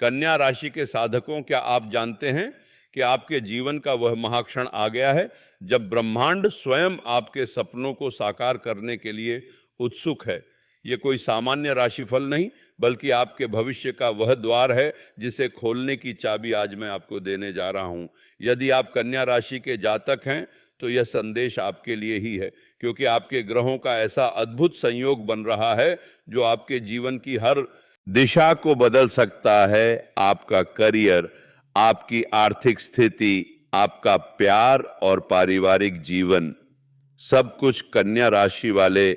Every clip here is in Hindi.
कन्या राशि के साधकों, क्या आप जानते हैं कि आपके जीवन का वह महाक्षण आ गया है जब ब्रह्मांड स्वयं आपके सपनों को साकार करने के लिए उत्सुक है। ये कोई सामान्य राशिफल नहीं, बल्कि आपके भविष्य का वह द्वार है जिसे खोलने की चाबी आज मैं आपको देने जा रहा हूं। यदि आप कन्या राशि के जातक हैं तो यह संदेश आपके लिए ही है, क्योंकि आपके ग्रहों का ऐसा अद्भुत संयोग बन रहा है जो आपके जीवन की हर दिशा को बदल सकता है। आपका करियर, आपकी आर्थिक स्थिति, आपका प्यार और पारिवारिक जीवन, सब कुछ कन्या राशि वाले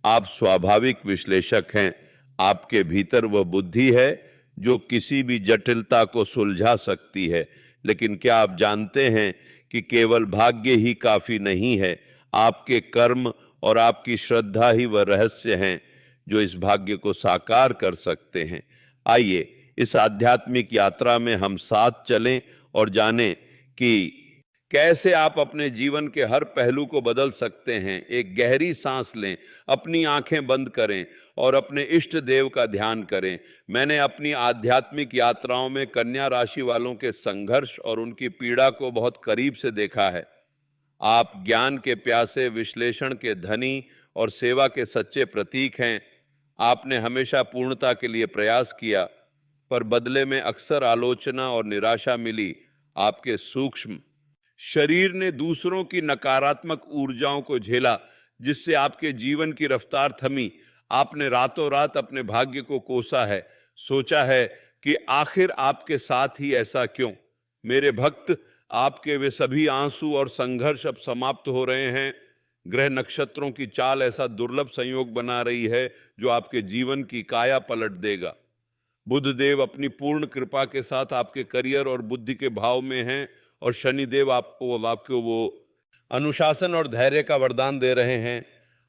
आप स्वाभाविक विश्लेषक हैं। आपके भीतर वह बुद्धि है जो किसी भी जटिलता को सुलझा सकती है। लेकिन क्या आप जानते हैं कि केवल भाग्य ही काफी नहीं है, आपके कर्म और आपकी श्रद्धा ही वह रहस्य हैं जो इस भाग्य को साकार कर सकते हैं। आइए इस आध्यात्मिक यात्रा में हम साथ चलें और जानें कि कैसे आप अपने जीवन के हर पहलू को बदल सकते हैं। एक गहरी सांस लें, अपनी आंखें बंद करें और अपने इष्ट देव का ध्यान करें। मैंने अपनी आध्यात्मिक यात्राओं में कन्या राशि वालों के संघर्ष और उनकी पीड़ा को बहुत करीब से देखा है। आप ज्ञान के प्यासे, विश्लेषण के धनी और सेवा के सच्चे प्रतीक हैं। आपने हमेशा पूर्णता के लिए प्रयास किया, पर बदले में अक्सर आलोचना और निराशा मिली। आपके सूक्ष्म शरीर ने दूसरों की नकारात्मक ऊर्जाओं को झेला, जिससे आपके जीवन की रफ्तार थमी। आपने रातों रात अपने भाग्य को कोसा है, सोचा है कि आखिर आपके साथ ही ऐसा क्यों। मेरे भक्त, आपके वे सभी आंसू और संघर्ष अब समाप्त हो रहे हैं। ग्रह नक्षत्रों की चाल ऐसा दुर्लभ संयोग बना रही है जो आपके जीवन की काया पलट देगा। बुध देव अपनी पूर्ण कृपा के साथ आपके करियर और बुद्धि के भाव में हैं, और शनिदेव आपको वो अनुशासन और धैर्य का वरदान दे रहे हैं।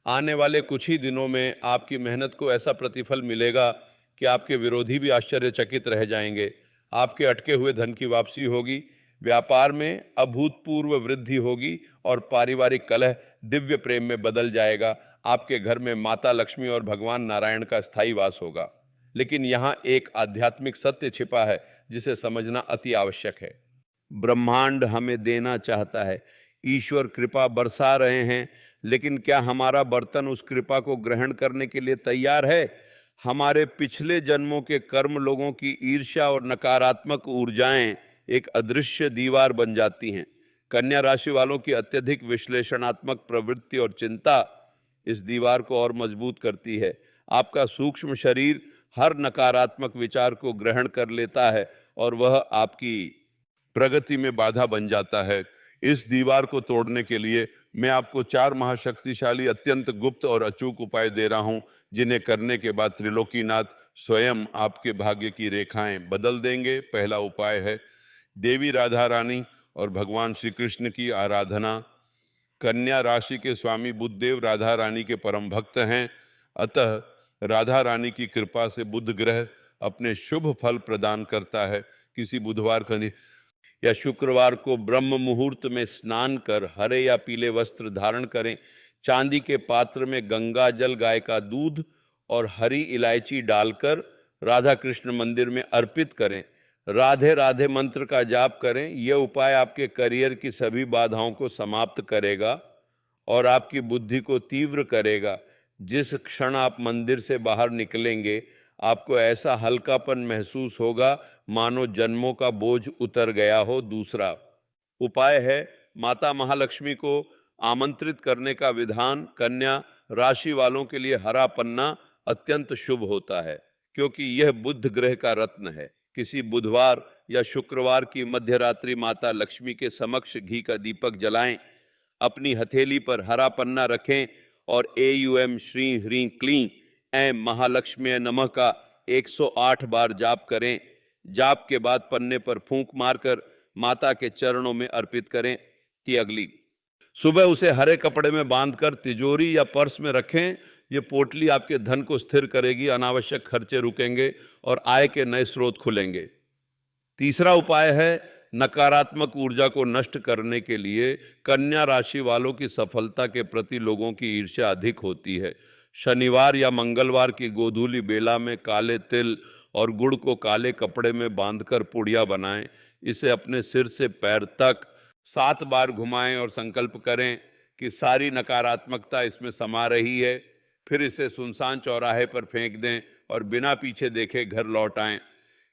आने वाले कुछ ही दिनों में आपकी मेहनत को ऐसा प्रतिफल मिलेगा कि आपके विरोधी भी आश्चर्यचकित रह जाएंगे। आपके अटके हुए धन की वापसी होगी, व्यापार में अभूतपूर्व वृद्धि होगी और पारिवारिक कलह दिव्य प्रेम में बदल जाएगा। आपके घर में माता लक्ष्मी और भगवान नारायण का स्थायी वास होगा। लेकिन यहाँ एक आध्यात्मिक सत्य छिपा है जिसे समझना अति आवश्यक है। ब्रह्मांड हमें देना चाहता है, ईश्वर कृपा बरसा रहे हैं, लेकिन क्या हमारा बर्तन उस कृपा को ग्रहण करने के लिए तैयार है? हमारे पिछले जन्मों के कर्म, लोगों की ईर्ष्या और नकारात्मक ऊर्जाएं एक अदृश्य दीवार बन जाती हैं। कन्या राशि वालों की अत्यधिक विश्लेषणात्मक प्रवृत्ति और चिंता इस दीवार को और मजबूत करती है। आपका सूक्ष्म शरीर हर नकारात्मक विचार को ग्रहण कर लेता है और वह आपकी प्रगति में बाधा बन जाता है। इस दीवार को तोड़ने के लिए मैं आपको 4 महाशक्तिशाली, अत्यंत गुप्त और अचूक उपाय दे रहा हूं, जिन्हें करने के बाद त्रिलोकीनाथ स्वयं आपके भाग्य की रेखाएं बदल देंगे। पहला उपाय है देवी राधा रानी और भगवान श्री कृष्ण की आराधना। कन्या राशि के स्वामी बुधदेव राधा रानी के परम भक्त हैं, अतः राधा रानी की कृपा से बुध ग्रह अपने शुभ फल प्रदान करता है। किसी बुधवार या शुक्रवार को ब्रह्म मुहूर्त में स्नान कर हरे या पीले वस्त्र धारण करें। चांदी के पात्र में गंगा जल, गाय का दूध और हरी इलायची डालकर राधा कृष्ण मंदिर में अर्पित करें। राधे राधे मंत्र का जाप करें। यह उपाय आपके करियर की सभी बाधाओं को समाप्त करेगा और आपकी बुद्धि को तीव्र करेगा। जिस क्षण आप मंदिर से बाहर निकलेंगे, आपको ऐसा हल्कापन महसूस होगा मानो जन्मों का बोझ उतर गया हो। दूसरा उपाय है माता महालक्ष्मी को आमंत्रित करने का विधान। कन्या राशि वालों के लिए हरा पन्ना अत्यंत शुभ होता है, क्योंकि यह बुध ग्रह का रत्न है। किसी बुधवार या शुक्रवार की मध्य रात्रि माता लक्ष्मी के समक्ष घी का दीपक जलाएं, अपनी हथेली पर हरा पन्ना रखें और एयूएम श्री ह्रीं क्लीं ऐं महालक्ष्मी नमः का 108 बार जाप करें। जाप के बाद पन्ने पर फूंक मारकर माता के चरणों में अर्पित करें कि अगली सुबह उसे हरे कपड़े में बांधकर तिजोरी या पर्स में रखें। ये पोटली आपके धन को स्थिर करेगी, अनावश्यक खर्चे रुकेंगे और आय के नए स्रोत खुलेंगे। तीसरा उपाय है नकारात्मक ऊर्जा को नष्ट करने के लिए। कन्या राशि वालों की सफलता के प्रति लोगों की ईर्ष्या अधिक होती है। शनिवार या मंगलवार की गोधूली बेला में काले तिल और गुड़ को काले कपड़े में बांधकर पुड़िया बनाएं। इसे अपने सिर से पैर तक 7 बार घुमाएं और संकल्प करें कि सारी नकारात्मकता इसमें समा रही है। फिर इसे सुनसान चौराहे पर फेंक दें और बिना पीछे देखे घर लौट आएं।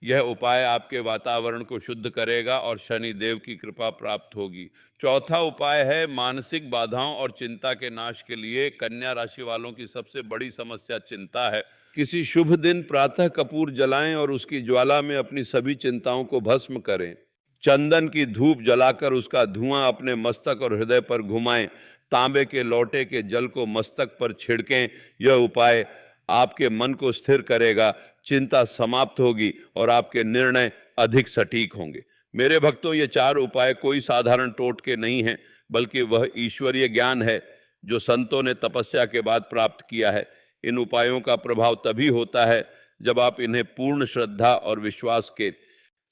यह उपाय आपके वातावरण को शुद्ध करेगा और शनि देव की कृपा प्राप्त होगी। चौथा उपाय है मानसिक बाधाओं और चिंता के नाश के लिए। कन्या राशि वालों की सबसे बड़ी समस्या चिंता है। किसी शुभ दिन प्रातः कपूर जलाएं और उसकी ज्वाला में अपनी सभी चिंताओं को भस्म करें। चंदन की धूप जलाकर उसका धुआं अपने मस्तक और हृदय पर घुमाएं। तांबे के लोटे के जल को मस्तक पर छिड़कें। यह उपाय आपके मन को स्थिर करेगा, चिंता समाप्त होगी और आपके निर्णय अधिक सटीक होंगे। मेरे भक्तों, ये 4 उपाय कोई साधारण टोटके नहीं हैं, बल्कि वह ईश्वरीय ज्ञान है जो संतों ने तपस्या के बाद प्राप्त किया है। इन उपायों का प्रभाव तभी होता है जब आप इन्हें पूर्ण श्रद्धा और विश्वास के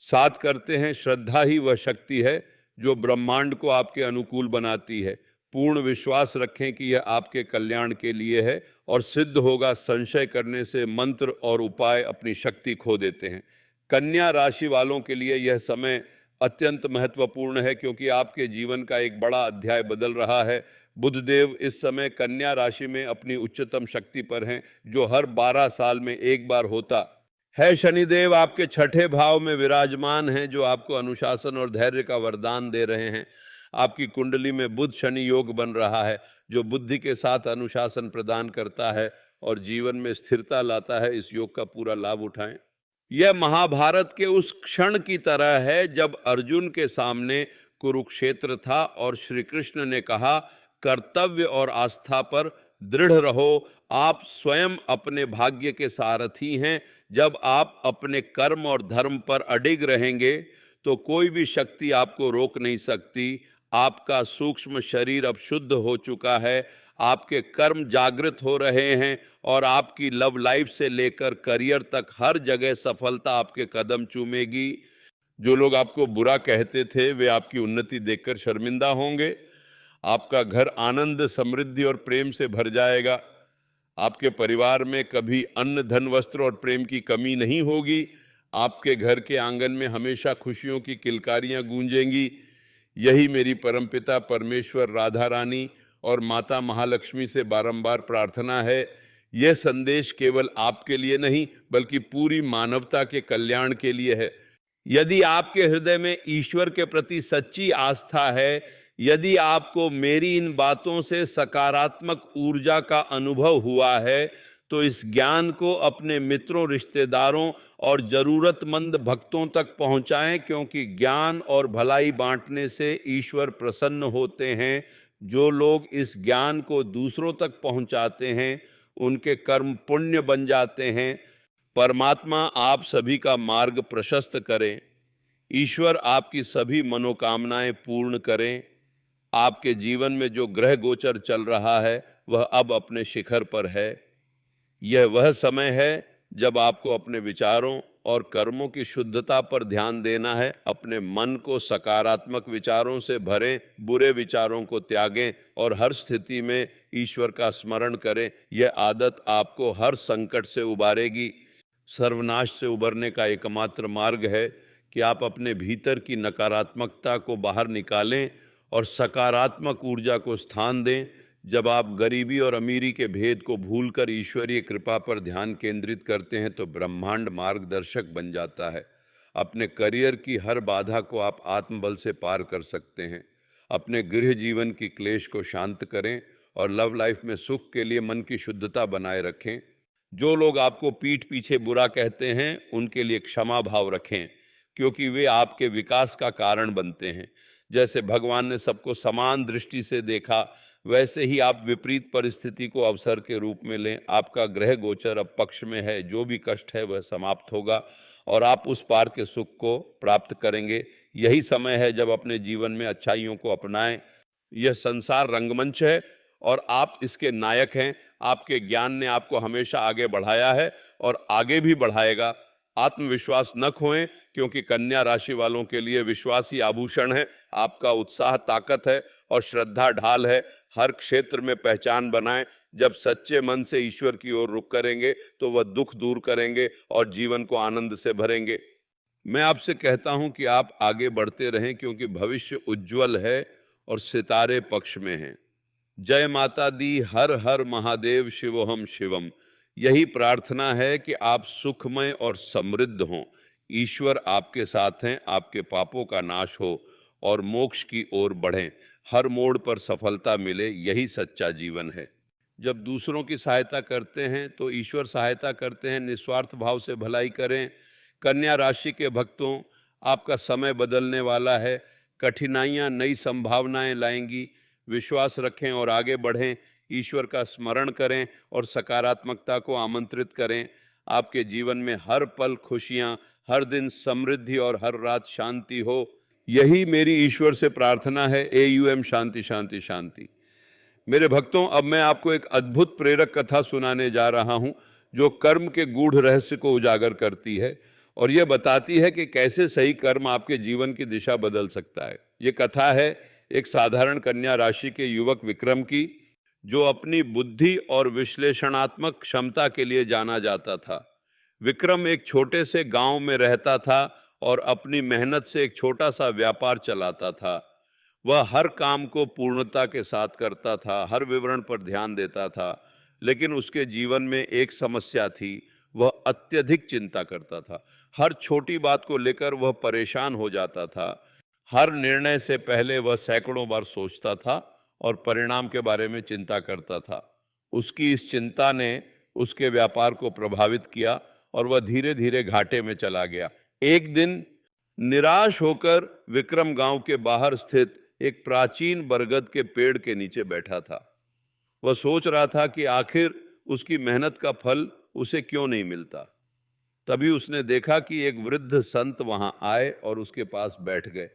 साथ करते हैं। श्रद्धा ही वह शक्ति है जो ब्रह्मांड को आपके अनुकूल बनाती है। पूर्ण विश्वास रखें कि यह आपके कल्याण के लिए है और सिद्ध होगा। संशय करने से मंत्र और उपाय अपनी शक्ति खो देते हैं। कन्या राशि वालों के लिए यह समय अत्यंत महत्वपूर्ण है, क्योंकि आपके जीवन का एक बड़ा अध्याय बदल रहा है। बुधदेव इस समय कन्या राशि में अपनी उच्चतम शक्ति पर हैं, जो हर 12 साल में एक बार होता है। शनिदेव आपके 6ठे भाव में विराजमान हैं, जो आपको अनुशासन और धैर्य का वरदान दे रहे हैं। आपकी कुंडली में बुध शनि योग बन रहा है, जो बुद्धि के साथ अनुशासन प्रदान करता है और जीवन में स्थिरता लाता है। इस योग का पूरा लाभ उठाएं। यह महाभारत के उस क्षण की तरह है जब अर्जुन के सामने कुरुक्षेत्र था और श्री कृष्ण ने कहा, कर्तव्य और आस्था पर दृढ़ रहो। आप स्वयं अपने भाग्य के सारथी हैं। जब आप अपने कर्म और धर्म पर अडिग रहेंगे तो कोई भी शक्ति आपको रोक नहीं सकती। आपका सूक्ष्म शरीर अब शुद्ध हो चुका है, आपके कर्म जागृत हो रहे हैं और आपकी लव लाइफ से लेकर करियर तक हर जगह सफलता आपके कदम चूमेगी। जो लोग आपको बुरा कहते थे वे आपकी उन्नति देखकर शर्मिंदा होंगे। आपका घर आनंद, समृद्धि और प्रेम से भर जाएगा। आपके परिवार में कभी अन्न, धन, वस्त्र और प्रेम की कमी नहीं होगी। आपके घर के आंगन में हमेशा खुशियों की किलकारियां गूंजेंगी। यही मेरी परमपिता परमेश्वर, राधा रानी और माता महालक्ष्मी से बारंबार प्रार्थना है। यह संदेश केवल आपके लिए नहीं, बल्कि पूरी मानवता के कल्याण के लिए है। यदि आपके हृदय में ईश्वर के प्रति सच्ची आस्था है, यदि आपको मेरी इन बातों से सकारात्मक ऊर्जा का अनुभव हुआ है, तो इस ज्ञान को अपने मित्रों, रिश्तेदारों और जरूरतमंद भक्तों तक पहुंचाएं, क्योंकि ज्ञान और भलाई बांटने से ईश्वर प्रसन्न होते हैं। जो लोग इस ज्ञान को दूसरों तक पहुंचाते हैं, उनके कर्म पुण्य बन जाते हैं। परमात्मा आप सभी का मार्ग प्रशस्त करें। ईश्वर आपकी सभी मनोकामनाएं पूर्ण करें। आपके जीवन में जो ग्रह गोचर चल रहा है वह अब अपने शिखर पर है। यह वह समय है जब आपको अपने विचारों और कर्मों की शुद्धता पर ध्यान देना है। अपने मन को सकारात्मक विचारों से भरें, बुरे विचारों को त्यागें और हर स्थिति में ईश्वर का स्मरण करें। यह आदत आपको हर संकट से उबारेगी। सर्वनाश से उबरने का एकमात्र मार्ग है कि आप अपने भीतर की नकारात्मकता को बाहर निकालें और सकारात्मक ऊर्जा को स्थान दें। जब आप गरीबी और अमीरी के भेद को भूलकर ईश्वरीय कृपा पर ध्यान केंद्रित करते हैं तो ब्रह्मांड मार्गदर्शक बन जाता है। अपने करियर की हर बाधा को आप आत्मबल से पार कर सकते हैं। अपने गृह जीवन की क्लेश को शांत करें और लव लाइफ में सुख के लिए मन की शुद्धता बनाए रखें। जो लोग आपको पीठ पीछे बुरा कहते हैं उनके लिए क्षमा भाव रखें, क्योंकि वे आपके विकास का कारण बनते हैं। जैसे भगवान ने सबको समान दृष्टि से देखा, वैसे ही आप विपरीत परिस्थिति को अवसर के रूप में लें। आपका ग्रह गोचर अब पक्ष में है। जो भी कष्ट है वह समाप्त होगा और आप उस पार के सुख को प्राप्त करेंगे। यही समय है जब अपने जीवन में अच्छाइयों को अपनाएं। यह संसार रंगमंच है और आप इसके नायक हैं। आपके ज्ञान ने आपको हमेशा आगे बढ़ाया है और आगे भी बढ़ाएगा। आत्मविश्वास न खोएं, क्योंकि कन्या राशि वालों के लिए विश्वास ही आभूषण है। आपका उत्साह ताकत है और श्रद्धा ढाल है। हर क्षेत्र में पहचान बनाएं। जब सच्चे मन से ईश्वर की ओर रुख करेंगे तो वह दुख दूर करेंगे और जीवन को आनंद से भरेंगे। मैं आपसे कहता हूं कि आप आगे बढ़ते रहें, क्योंकि भविष्य उज्जवल है और सितारे पक्ष में हैं। जय माता दी, हर हर महादेव, शिवोहम शिवम। यही प्रार्थना है कि आप सुखमय और समृद्ध हों, ईश्वर आपके साथ हैं, आपके पापों का नाश हो और मोक्ष की ओर बढ़ें, हर मोड़ पर सफलता मिले, यही सच्चा जीवन है। जब दूसरों की सहायता करते हैं तो ईश्वर सहायता करते हैं। निस्वार्थ भाव से भलाई करें। कन्या राशि के भक्तों, आपका समय बदलने वाला है। कठिनाइयां नई संभावनाएं लाएंगी। विश्वास रखें और आगे बढ़ें। ईश्वर का स्मरण करें और सकारात्मकता को आमंत्रित करें। आपके जीवन में हर पल खुशियां, हर दिन समृद्धि और हर रात शांति हो, यही मेरी ईश्वर से प्रार्थना है। AUM शांति शांति शांति। मेरे भक्तों, अब मैं आपको एक अद्भुत प्रेरक कथा सुनाने जा रहा हूं, जो कर्म के गूढ़ रहस्य को उजागर करती है और यह बताती है कि कैसे सही कर्म आपके जीवन की दिशा बदल सकता है। ये कथा है एक साधारण कन्या राशि के युवक विक्रम की, जो अपनी बुद्धि और विश्लेषणात्मक क्षमता के लिए जाना जाता था। विक्रम एक छोटे से गांव में रहता था और अपनी मेहनत से एक छोटा सा व्यापार चलाता था। वह हर काम को पूर्णता के साथ करता था, हर विवरण पर ध्यान देता था, लेकिन उसके जीवन में एक समस्या थी। वह अत्यधिक चिंता करता था। हर छोटी बात को लेकर वह परेशान हो जाता था। हर निर्णय से पहले वह सैकड़ों बार सोचता था और परिणाम के बारे में चिंता करता था। उसकी इस चिंता ने उसके व्यापार को प्रभावित किया और वह धीरे धीरे घाटे में चला गया। एक दिन निराश होकर विक्रम गांव के बाहर स्थित एक प्राचीन बरगद के पेड़ के नीचे बैठा था। वह सोच रहा था कि आखिर उसकी मेहनत का फल उसे क्यों नहीं मिलता। तभी उसने देखा कि एक वृद्ध संत वहां आए और उसके पास बैठ गए।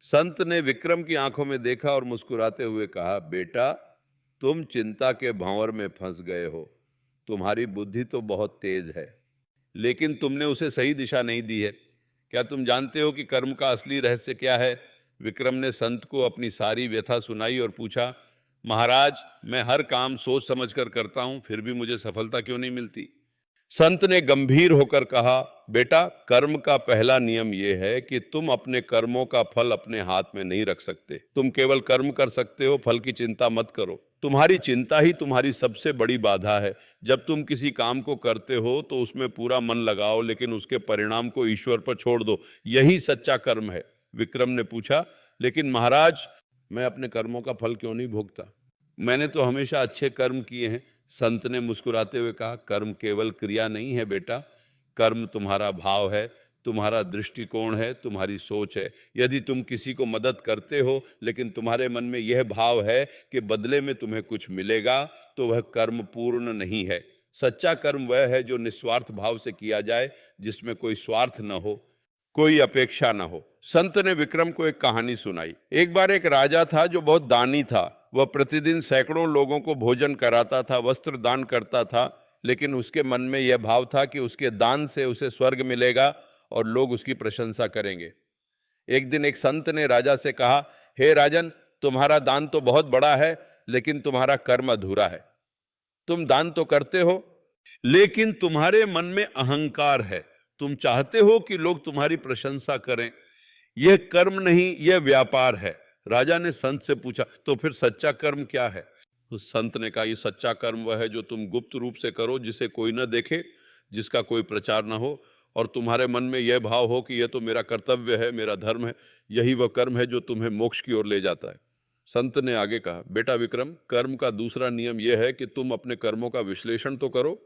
संत ने विक्रम की आंखों में देखा और मुस्कुराते हुए कहा, बेटा, तुम चिंता के भंवर में फंस गए हो। तुम्हारी बुद्धि तो बहुत तेज है, लेकिन तुमने उसे सही दिशा नहीं दी है। क्या तुम जानते हो कि कर्म का असली रहस्य क्या है? विक्रम ने संत को अपनी सारी व्यथा सुनाई और पूछा, महाराज, मैं हर काम सोच समझकर करता हूं, फिर भी मुझे सफलता क्यों नहीं मिलती? संत ने गंभीर होकर कहा, बेटा, कर्म का पहला नियम यह है कि तुम अपने कर्मों का फल अपने हाथ में नहीं रख सकते। तुम केवल कर्म कर सकते हो, फल की चिंता मत करो। तुम्हारी चिंता ही तुम्हारी सबसे बड़ी बाधा है। जब तुम किसी काम को करते हो तो उसमें पूरा मन लगाओ, लेकिन उसके परिणाम को ईश्वर पर छोड़ दो। यही सच्चा कर्म है। विक्रम ने पूछा, लेकिन महाराज, मैं अपने कर्मों का फल क्यों नहीं भोगता? मैंने तो हमेशा अच्छे कर्म किए हैं। संत ने मुस्कुराते हुए कहा, कर्म केवल क्रिया नहीं है बेटा, कर्म तुम्हारा भाव है, तुम्हारा दृष्टिकोण है, तुम्हारी सोच है। यदि तुम किसी को मदद करते हो लेकिन तुम्हारे मन में यह भाव है कि बदले में तुम्हें कुछ मिलेगा, तो वह कर्म पूर्ण नहीं है। सच्चा कर्म वह है जो निस्वार्थ भाव से किया जाए, जिसमें कोई स्वार्थ न हो, कोई अपेक्षा न हो। संत ने विक्रम को एक कहानी सुनाई। एक बार एक राजा था जो बहुत दानी था। वह प्रतिदिन सैकड़ों लोगों को भोजन कराता था, वस्त्र दान करता था, लेकिन उसके मन में यह भाव था कि उसके दान से उसे स्वर्ग मिलेगा और लोग उसकी प्रशंसा करेंगे। एक दिन एक संत ने राजा से कहा, हे राजन, तुम्हारा दान तो बहुत बड़ा है, लेकिन तुम्हारा कर्म अधूरा है। तुम दान तो करते हो, लेकिन तुम्हारे मन में अहंकार है। तुम चाहते हो कि लोग तुम्हारी प्रशंसा करें। यह कर्म नहीं, यह व्यापार है। राजा ने संत से पूछा, तो फिर सच्चा कर्म क्या है? उस संत ने कहा, ये सच्चा कर्म वह है जो तुम गुप्त रूप से करो, जिसे कोई न देखे, जिसका कोई प्रचार न हो, और तुम्हारे मन में यह भाव हो कि यह तो मेरा कर्तव्य है, मेरा धर्म है। यही वह कर्म है जो तुम्हें मोक्ष की ओर ले जाता है। संत ने आगे कहा, बेटा विक्रम, कर्म का दूसरा नियम यह है कि तुम अपने कर्मों का विश्लेषण तो करो,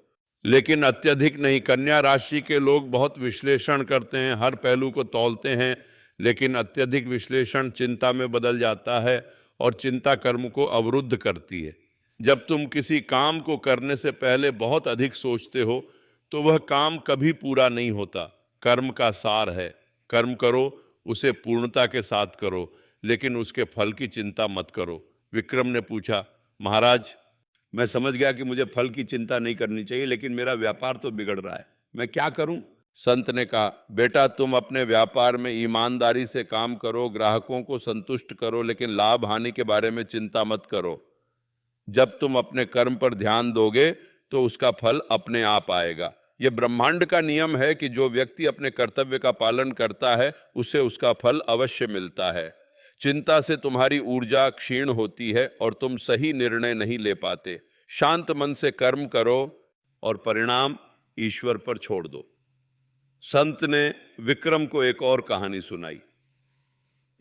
लेकिन अत्यधिक नहीं। कन्या राशि के लोग बहुत विश्लेषण करते हैं, हर पहलू को तौलते हैं, लेकिन अत्यधिक विश्लेषण चिंता में बदल जाता है और चिंता कर्म को अवरुद्ध करती है। जब तुम किसी काम को करने से पहले बहुत अधिक सोचते हो तो वह काम कभी पूरा नहीं होता। कर्म का सार है, कर्म करो, उसे पूर्णता के साथ करो, लेकिन उसके फल की चिंता मत करो। विक्रम ने पूछा, महाराज, मैं समझ गया कि मुझे फल की चिंता नहीं करनी चाहिए, लेकिन मेरा व्यापार तो बिगड़ रहा है, मैं क्या करूं? संत ने कहा, बेटा, तुम अपने व्यापार में ईमानदारी से काम करो, ग्राहकों को संतुष्ट करो, लेकिन लाभ हानि के बारे में चिंता मत करो। जब तुम अपने कर्म पर ध्यान दोगे तो उसका फल अपने आप आएगा। यह ब्रह्मांड का नियम है कि जो व्यक्ति अपने कर्तव्य का पालन करता है उसे उसका फल अवश्य मिलता है। चिंता से तुम्हारी ऊर्जा क्षीण होती है और तुम सही निर्णय नहीं ले पाते। शांत मन से कर्म करो और परिणाम ईश्वर पर छोड़ दो। संत ने विक्रम को एक और कहानी सुनाई।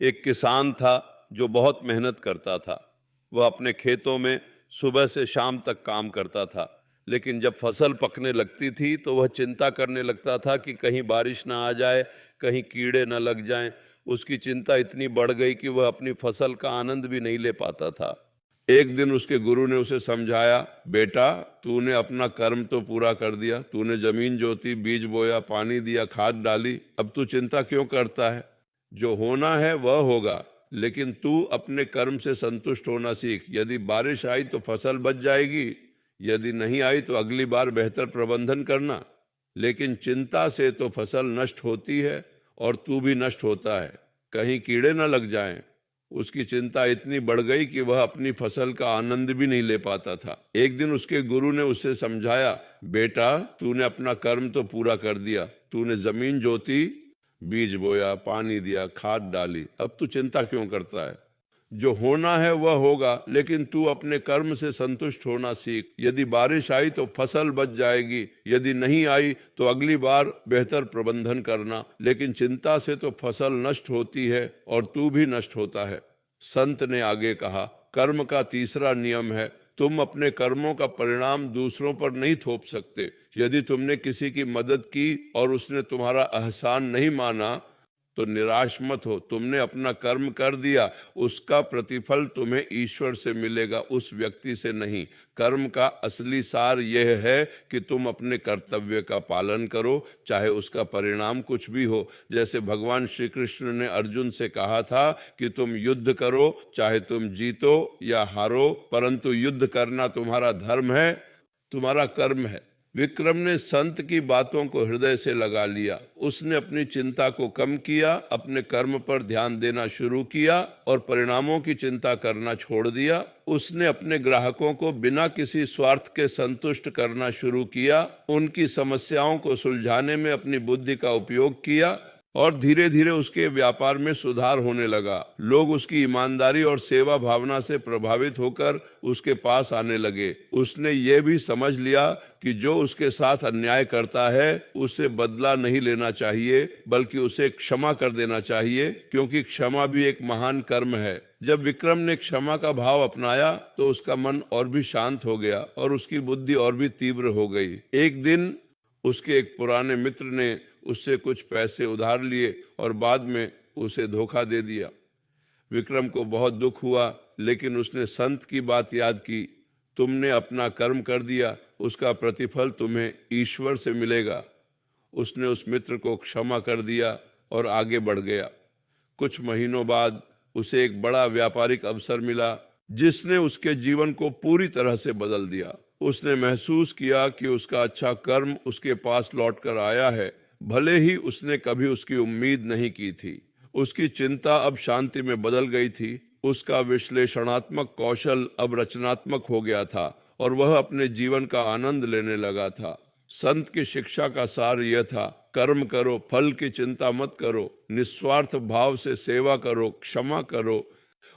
एक किसान था जो बहुत मेहनत करता था। वह अपने खेतों में सुबह से शाम तक काम करता था, लेकिन जब फसल पकने लगती थी तो वह चिंता करने लगता था कि कहीं बारिश ना आ जाए, कहीं कीड़े न लग जाएं। उसकी चिंता इतनी बढ़ गई कि वह अपनी फसल का आनंद भी नहीं ले पाता था। एक दिन उसके गुरु ने उसे समझाया, बेटा तूने अपना कर्म तो पूरा कर दिया, तूने जमीन जोती, बीज बोया, पानी दिया, खाद डाली, अब तू चिंता क्यों करता है? जो होना है वह होगा, लेकिन तू अपने कर्म से संतुष्ट होना सीख। यदि बारिश आई तो फसल बच जाएगी, यदि नहीं आई तो अगली बार बेहतर प्रबंधन करना। लेकिन चिंता से तो फसल नष्ट होती है और तू भी नष्ट होता है, कहीं कीड़े न लग जाएं। उसकी चिंता इतनी बढ़ गई कि वह अपनी फसल का आनंद भी नहीं ले पाता था। एक दिन उसके गुरु ने उसे समझाया, बेटा तूने अपना कर्म तो पूरा कर दिया, तूने जमीन जोती, बीज बोया, पानी दिया, खाद डाली, अब तू चिंता क्यों करता है? जो होना है वह होगा, लेकिन तू अपने कर्म से संतुष्ट होना सीख। यदि बारिश आई तो फसल बच जाएगी, यदि नहीं आई तो अगली बार बेहतर प्रबंधन करना। लेकिन चिंता से तो फसल नष्ट होती है और तू भी नष्ट होता है। संत ने आगे कहा, कर्म का तीसरा नियम है, तुम अपने कर्मों का परिणाम दूसरों पर नहीं थोप सकते। यदि तुमने किसी की मदद की और उसने तुम्हारा एहसान नहीं माना तो निराश मत हो। तुमने अपना कर्म कर दिया, उसका प्रतिफल तुम्हें ईश्वर से मिलेगा, उस व्यक्ति से नहीं। कर्म का असली सार यह है कि तुम अपने कर्तव्य का पालन करो, चाहे उसका परिणाम कुछ भी हो। जैसे भगवान श्री कृष्ण ने अर्जुन से कहा था कि तुम युद्ध करो, चाहे तुम जीतो या हारो, परंतु युद्ध करना तुम्हारा धर्म है, तुम्हारा कर्म है। विक्रम ने संत की बातों को हृदय से लगा लिया। उसने अपनी चिंता को कम किया, अपने कर्म पर ध्यान देना शुरू किया और परिणामों की चिंता करना छोड़ दिया। उसने अपने ग्राहकों को बिना किसी स्वार्थ के संतुष्ट करना शुरू किया, उनकी समस्याओं को सुलझाने में अपनी बुद्धि का उपयोग किया और धीरे धीरे उसके व्यापार में सुधार होने लगा। लोग उसकी ईमानदारी और सेवा भावना से प्रभावित होकर उसके पास आने लगे। उसने ये भी समझ लिया कि जो उसके साथ अन्याय करता है उसे बदला नहीं लेना चाहिए, बल्कि उसे क्षमा कर देना चाहिए, क्योंकि क्षमा भी एक महान कर्म है। जब विक्रम ने क्षमा का भाव अपनाया तो उसका मन और भी शांत हो गया और उसकी बुद्धि और भी तीव्र हो गई। एक दिन उसके एक पुराने मित्र ने उससे कुछ पैसे उधार लिए और बाद में उसे धोखा दे दिया। विक्रम को बहुत दुख हुआ, लेकिन उसने संत की बात याद की, तुमने अपना कर्म कर दिया, उसका प्रतिफल तुम्हें ईश्वर से मिलेगा। उसने उस मित्र को क्षमा कर दिया और आगे बढ़ गया। कुछ महीनों बाद उसे एक बड़ा व्यापारिक अवसर मिला, जिसने उसके जीवन को पूरी तरह से बदल दिया। उसने महसूस किया कि उसका अच्छा कर्म उसके पास लौट कर आया है, भले ही उसने कभी उसकी उम्मीद नहीं की थी। उसकी चिंता अब शांति में बदल गई थी, उसका विश्लेषणात्मक कौशल अब रचनात्मक हो गया था और वह अपने जीवन का आनंद लेने लगा था। संत की शिक्षा का सार यह था, कर्म करो, फल की चिंता मत करो, निस्वार्थ भाव से सेवा करो, क्षमा करो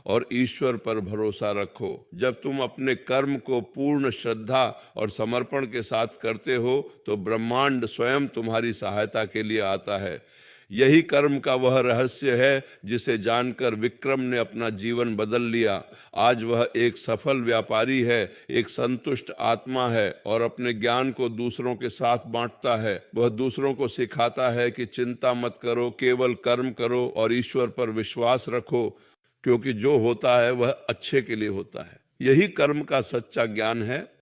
और ईश्वर पर भरोसा रखो। जब तुम अपने कर्म को पूर्ण श्रद्धा और समर्पण के साथ करते हो तो ब्रह्मांड स्वयं तुम्हारी सहायता के लिए आता है। यही कर्म का वह रहस्य है जिसे जानकर विक्रम ने अपना जीवन बदल लिया। आज वह एक सफल व्यापारी है, एक संतुष्ट आत्मा है और अपने ज्ञान को दूसरों के साथ बांटता है। वह दूसरों को सिखाता है कि चिंता मत करो, केवल कर्म करो और ईश्वर पर विश्वास रखो, क्योंकि जो होता है वह अच्छे के लिए होता है। यही कर्म का सच्चा ज्ञान है।